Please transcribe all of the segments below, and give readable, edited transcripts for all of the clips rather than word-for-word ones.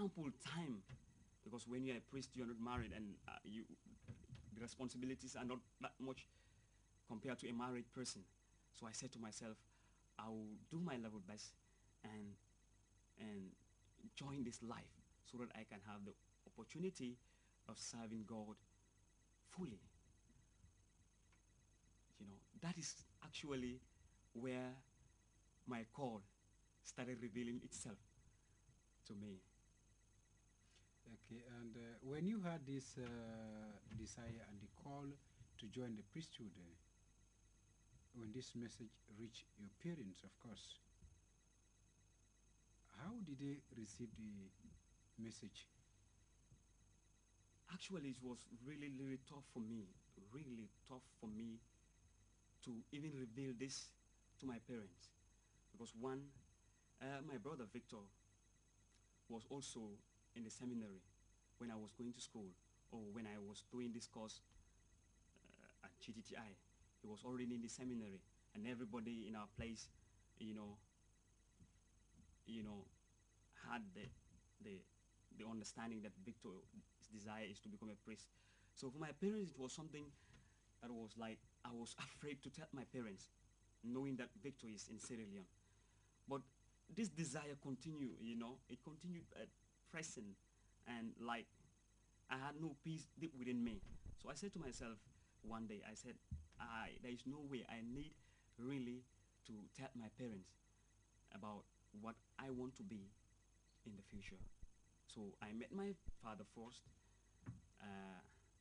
ample time, because when you're a priest, you're not married, and the responsibilities are not that much compared to a married person. So I said to myself, I will do my level best and join this life so that I can have the opportunity of serving God fully. You know, that is actually where my call started revealing itself to me. Okay, and when you had this desire and the call to join the priesthood, when this message reached your parents, of course, how did they receive the message? Actually, it was really tough for me, really tough for me to even reveal this to my parents, because one, my brother Victor was also in the seminary when I was going to school, or when I was doing this course at GTTI. He was already in the seminary, and everybody in our place, you know, had the the understanding that Victor's desire is to become a priest. So for my parents, it was something that was like I was afraid to tell my parents, knowing that Victor is in Sierra Leone. But this desire continued, it continued pressing, and like I had no peace deep within me. So I said to myself one day, I said, there is no way. I need really to tell my parents about what I want to be in the future. So I met my father first. Uh,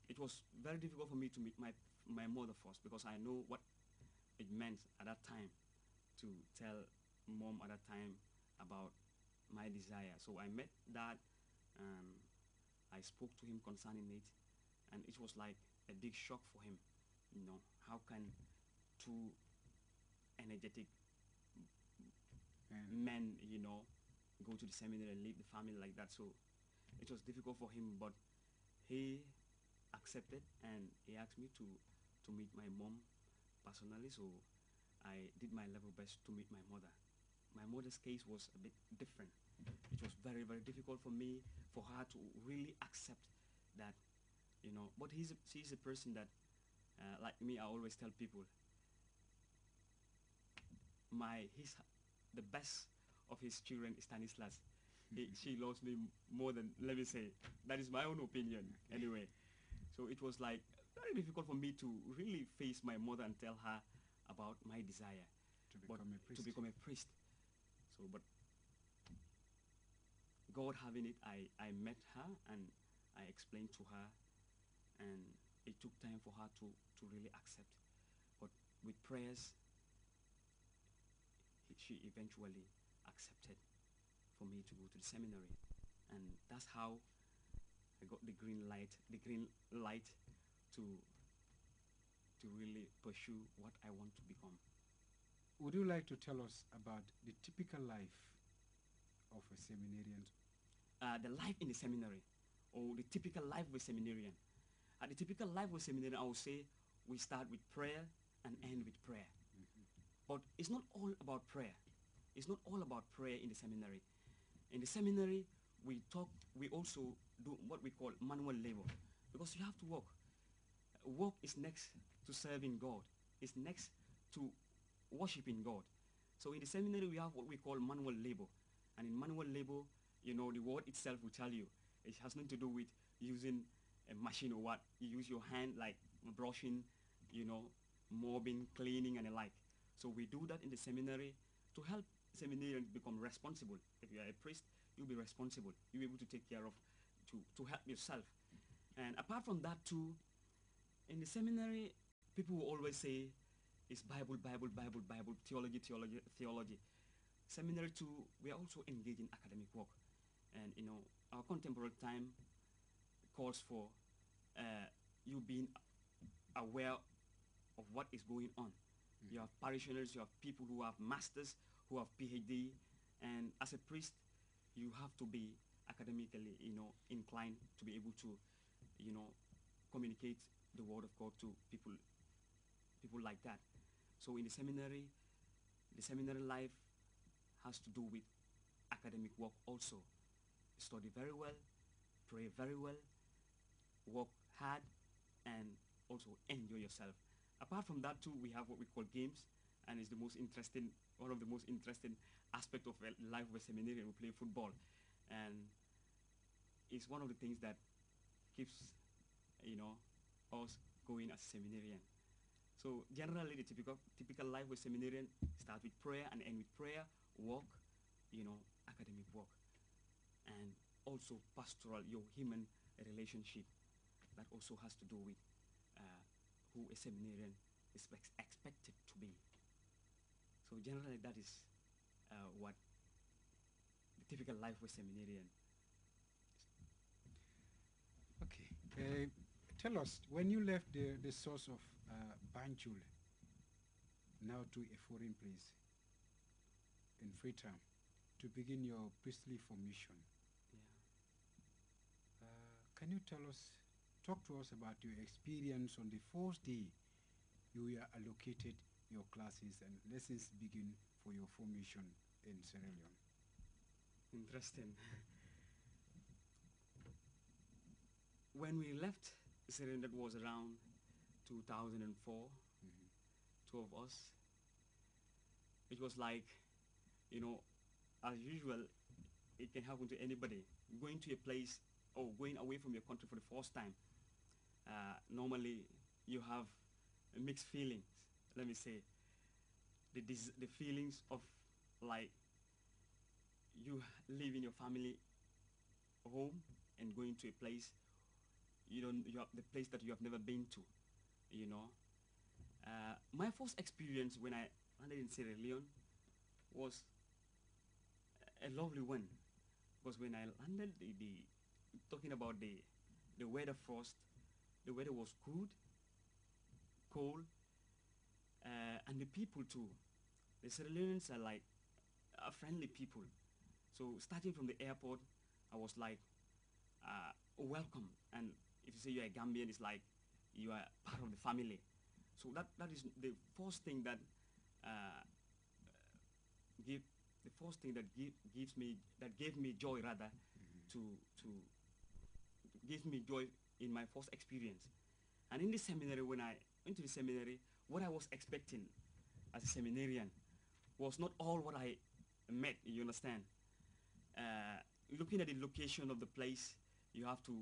it was very difficult for me to meet my mother first, because I know what it meant at that time to tell mom at that time about my desire. So I met dad, and I spoke to him concerning it, and it was like a big shock for him. How can two energetic And men, go to the seminary and leave the family like that? So it was difficult for him, but he accepted, and he asked me to meet my mom personally. So I did my level best to meet my mother. My mother's case was a bit different. It was very difficult for me, for her to really accept that, but she's a person that, like me, I always tell people, he's the best of his children is Stanislas. She loves me more than, let me say, that is my own opinion anyway. So it was like very difficult for me to really face my mother and tell her about my desire to but become a priest. to become a priest. So, but God having it, I met her and I explained to her, and it took time for her to really accept. But with prayers, she eventually accepted for me to go to the seminary. And that's how I got the green light to really pursue what I want to become. Would you like to tell us about the typical life of a seminarian? The life in the seminary, or the typical life of a seminarian. The typical life of a seminarian, I would say, we start with prayer and end with prayer. But it's not all about prayer. It's not all about prayer in the seminary. In the seminary, we also do what we call manual labor, because you have to work. Work is next to serving God. It's next to worshiping God. So in the seminary, we have what we call manual labor. And in manual labor, the word itself will tell you, it has nothing to do with using a machine or what. You use your hand, like brushing, mopping, cleaning, and the like. So we do that in the seminary to help seminarians become responsible. If you are a priest, you'll be responsible. You'll be able to take care of, to help yourself. And apart from that too, in the seminary, people will always say, it's Bible, theology, theology. Seminary too, we are also engaged in academic work. And, our contemporary time calls for you being aware of what is going on. You have parishioners, you have people who have masters, who have PhD, and as a priest, you have to be academically, inclined to be able to, communicate the word of God to people like that. So in the seminary life has to do with academic work also. study very well, pray very well, work hard, and also enjoy yourself. Apart from that too, we have what we call games, and it's the most interesting, one of the most interesting aspect of life of a seminarian. We play football, and it's one of the things that keeps, you know, us going as seminarian. So generally, the typical life with seminarian start with prayer and end with prayer, work, academic work, and also pastoral, your human relationship that also has to do with who a seminarian is expected to be. So generally, that is what the typical life with seminarian. Okay. Tell us, when you left the source of Banjul, now to a foreign place in Freetown, to begin your priestly formation, Yeah. can you talk to us about your experience on the first day you were allocated your classes and lessons begin for your formation in Sierra Leone? Interesting. When we left Sierra Leone, that was around 2004, Mm-hmm. two of us. It was like, as usual, it can happen to anybody. Going to a place or going away from your country for the first time, normally you have mixed feelings. Let me say, the feelings of like you leaving your family home and going to a place you have the place that you have never been to, you know. My first experience when I landed in Sierra Leone was a lovely one, because when I landed, the talking about the weather first, the weather was good, cold, and the people too. The Sierra Leoneans are like friendly people. So starting from the airport, I was like, welcome. And if you say you're a Gambian, it's like you are part of the family. So that is the first thing that give the first thing that gave me joy rather, to give me joy in my first experience. And in the seminary, when I went to the seminary, what I was expecting as a seminarian was not all what I met, you understand. Looking at the location of the place, you have to,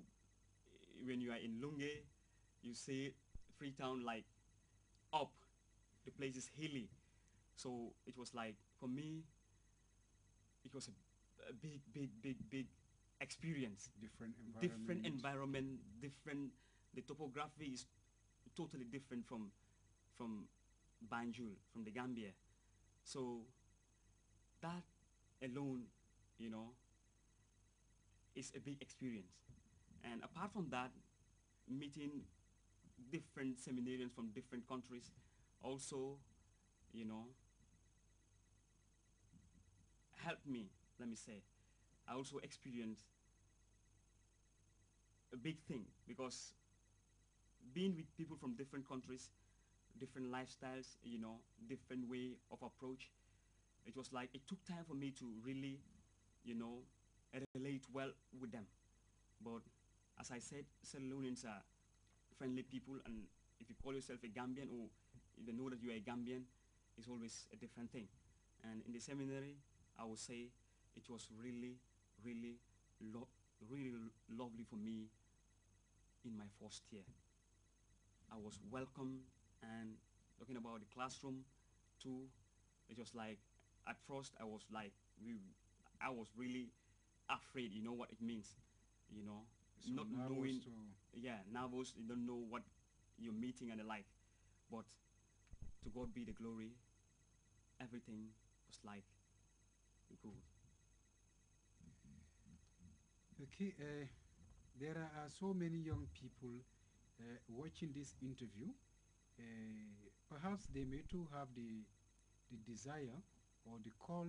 when you are in Lunge, you see Freetown like up, the place is hilly. So it was like, for me, it was a big experience. Different environment, the topography is totally different from Banjul, from the Gambia. So that alone, is a big experience. And apart from that, meeting different seminarians from different countries also, you know, helped me, let me say. I also experienced a big thing, because being with people from different countries, different lifestyles, different way of approach, it was like it took time for me to really, relate well with them. But as I said, Sierra Leoneans are friendly people, and if you call yourself a Gambian or even know that you are a Gambian, it's always a different thing. And in the seminary, I would say it was really, really, really lovely for me in my first year. I was welcome, and talking about the classroom too, it was like, at first I was like, I was really afraid, you know what it means, So not knowing, yeah, nervous, you don't know what you're meeting and the like. But to God be the glory, everything was like good. Okay, there are so many young people watching this interview. Perhaps they may too have the desire or the call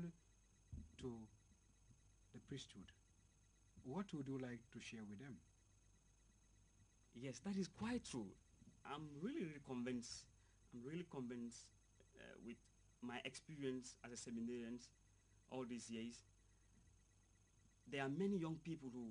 to the priesthood. What would you like to share with them? Yes, that is quite true. I'm really, really convinced. I'm really convinced with my experience as a seminarian all these years. there are many young people who